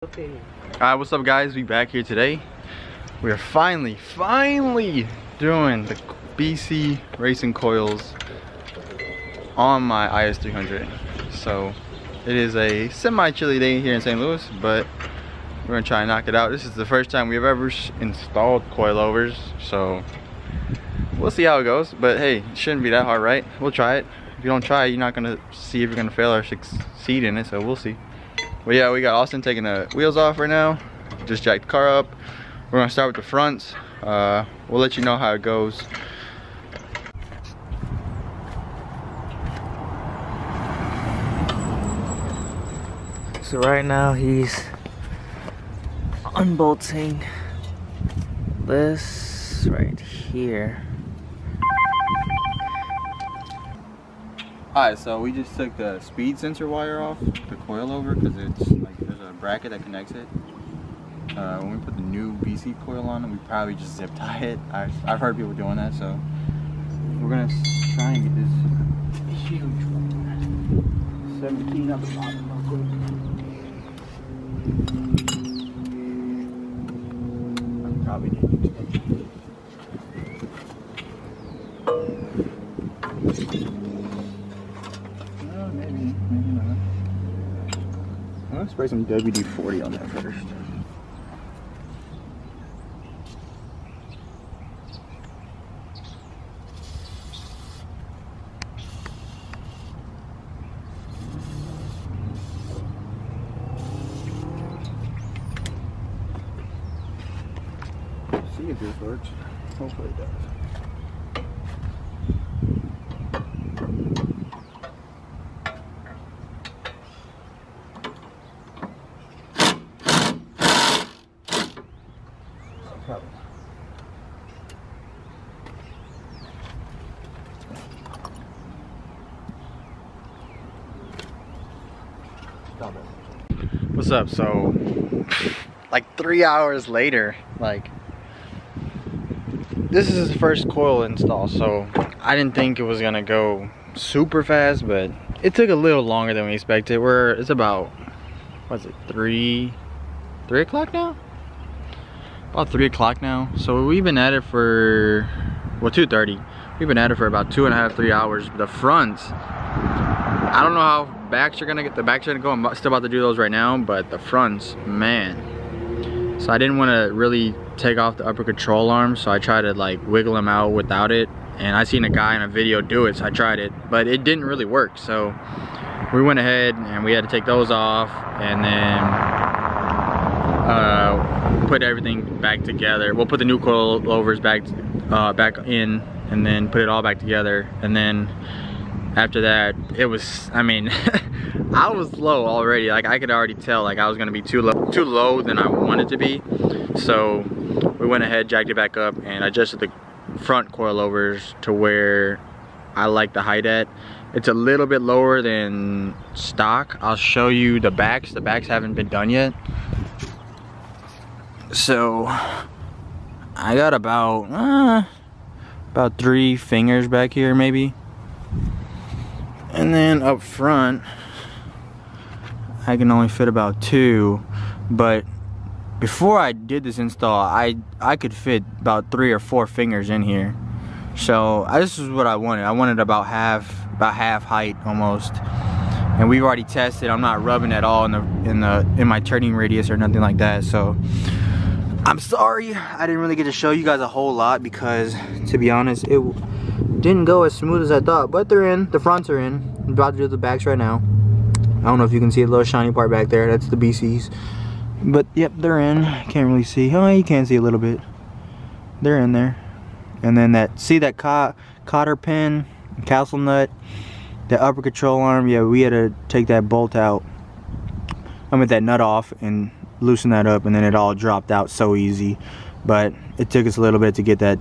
Okay. Alright, what's up guys? We back here today. We are finally doing the BC racing coils on my IS300. So it is a semi-chilly day here in St. Louis, but we're gonna try and knock it out. This is the first time we've ever installed coilovers, so we'll see how it goes. But hey, it shouldn't be that hard, right? We'll try it. If you don't try it, you're not gonna see if you're gonna fail or succeed in it, so we'll see. But yeah, we got Austin taking the wheels off right now. Just jacked the car up. We're gonna start with the fronts. We'll let you know how it goes. So right now he's unbolting this right here. Alright, so we just took the speed sensor wire off the coilover because it's like there's a bracket that connects it. When we put the new BC coil on it, we probably just zip tie it. I've heard people doing that, so we're gonna try and get this huge one. 17 up the bottom real quick. I probably didn't use that. Maybe not. I'm gonna spray some WD-40 on that first. See if this works. Hopefully it does. What's up? So like 3 hours later, like this is his first coil install, so I didn't think it was gonna go super fast, but it took a little longer than we expected. It's about, what's it, 3 o'clock now? About 3 o'clock now. So we've been at it for, well, 2:30. We've been at it for about 2.5, 3 hours. The fronts, I don't know how backs are gonna get. The backs are gonna go. I'm still about to do those right now, but the fronts, man. So I didn't want to really take off the upper control arm, so I tried to like wiggle them out without it. And I seen a guy in a video do it, so I tried it, but it didn't really work. So we went ahead and we had to take those off, and then put everything back together. We'll put the new coilovers back in, and then put it all back together. And then after that, it was, I mean, I was low already. Like I could already tell like I was gonna be too low than I wanted to be. So we went ahead, jacked it back up, and adjusted the front coilovers to where I like the height at. It's a little bit lower than stock. I'll show you the backs. The backs haven't been done yet. So I got about 3 fingers back here maybe. And then up front, I can only fit about 2, but before I did this install, I could fit about 3 or 4 fingers in here. So this is what I wanted. I wanted about half height almost. And we've already tested. I'm not rubbing at all in my turning radius or nothing like that. So I'm sorry I didn't really get to show you guys a whole lot because, to be honest, it didn't go as smooth as I thought, but they're in. The fronts are in. I'm about to do the backs right now. I don't know if you can see a little shiny part back there. That's the BCs. But yep, they're in. Can't really see. Oh, you can see a little bit. They're in there. And then that cotter pin, castle nut, the upper control arm. Yeah, we had to take that bolt out. That nut off and loosen that up, and then it all dropped out so easy. But it took us a little bit to get that,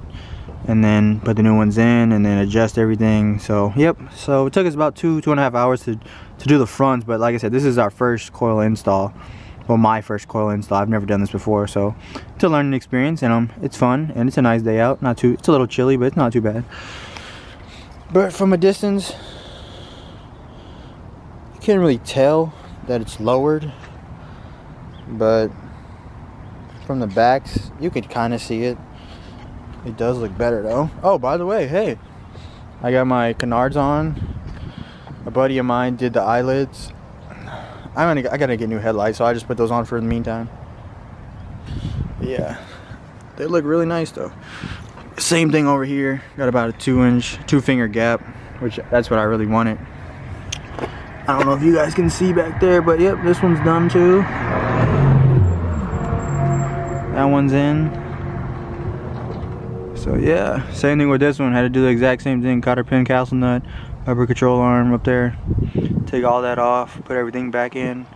and then put the new ones in, and then adjust everything. So yep, so it took us about 2.5 hours to do the fronts. But like I said, this is our first coil install. Well, my first coil install. I've never done this before, so it's a learning experience, and it's fun, and it's a nice day out. It's a little chilly, but it's not too bad. But from a distance, you can't really tell that it's lowered. but from the backs, you could kind of see it. It does look better though. Oh, by the way, hey, I got my canards on. A buddy of mine did the eyelids. I gotta get new headlights, so I just put those on for the meantime. Yeah, they look really nice though. Same thing over here. Got about a 2 finger gap, which that's what I really wanted. I don't know if you guys can see back there, but yep, this one's done too. That one's in. So yeah, same thing with this one. Had to do the exact same thing. Cotter pin, castle nut, upper control arm up there. Take all that off, put everything back in,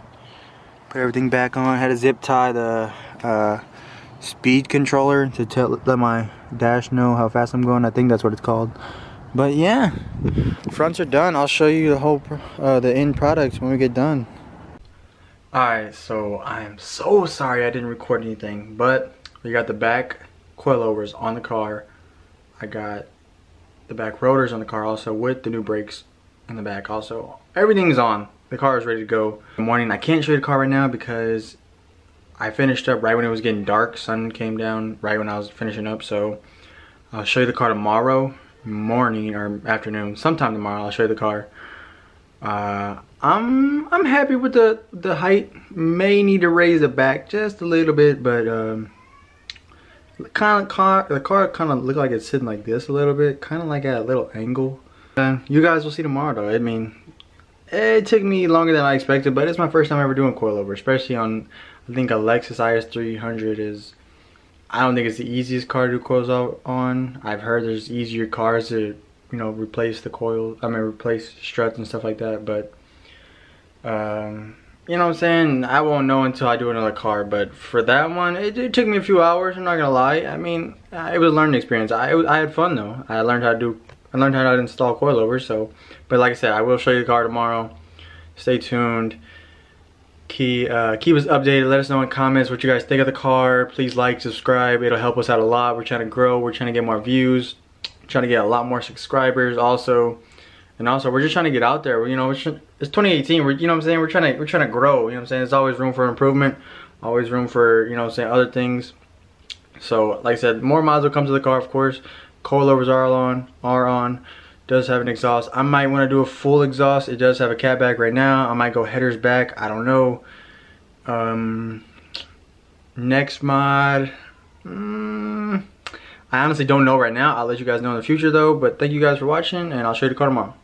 put everything back on. Had to zip tie the speed controller to let my dash know how fast I'm going. I think that's what it's called. But yeah, fronts are done. I'll show you the whole the end product when we get done. Alright, so I am so sorry I didn't record anything, but we got the back coilovers on the car. I got the back rotors on the car also with the new brakes in the back also. Everything's on. The car is ready to go. In the morning, I can't show you the car right now because I finished up right when it was getting dark. Sun came down right when I was finishing up, so I'll show you the car tomorrow morning or afternoon. Sometime tomorrow I'll show you the car. I'm happy with the height. May need to raise the back just a little bit, but the car kind of look like it's sitting like this a little bit, kind of like at a little angle. You guys will see tomorrow though. I mean, it took me longer than I expected, but it's my first time ever doing coilover, especially on, I think a Lexus IS300 is, I don't think it's the easiest car to do coils on. I've heard there's easier cars to, you know, replace the coil, replace struts and stuff like that, but you know what I'm saying, I won't know until I do another car. But for that one, it took me a few hours, I'm not gonna lie. I mean, it was a learning experience. I had fun though. I learned how to install coilovers. So, but like I said, I will show you the car tomorrow. Stay tuned. Keep us updated. Let us know in comments what you guys think of the car. Please like, subscribe. It'll help us out a lot. We're trying to grow. We're trying to get more views. We're trying to get a lot more subscribers also. And also, we're just trying to get out there. You know, it's 2018. You know what I'm saying? We're trying to grow. You know what I'm saying? There's always room for improvement. Always room for, you know what I'm saying, other things. So, like I said, more mods will come to the car, of course. Coilovers are on. Does have an exhaust. I might want to do a full exhaust. It does have a cat back right now. I might go headers back. I don't know. Next mod. I honestly don't know right now. I'll let you guys know in the future though. But thank you guys for watching, and I'll show you the car tomorrow.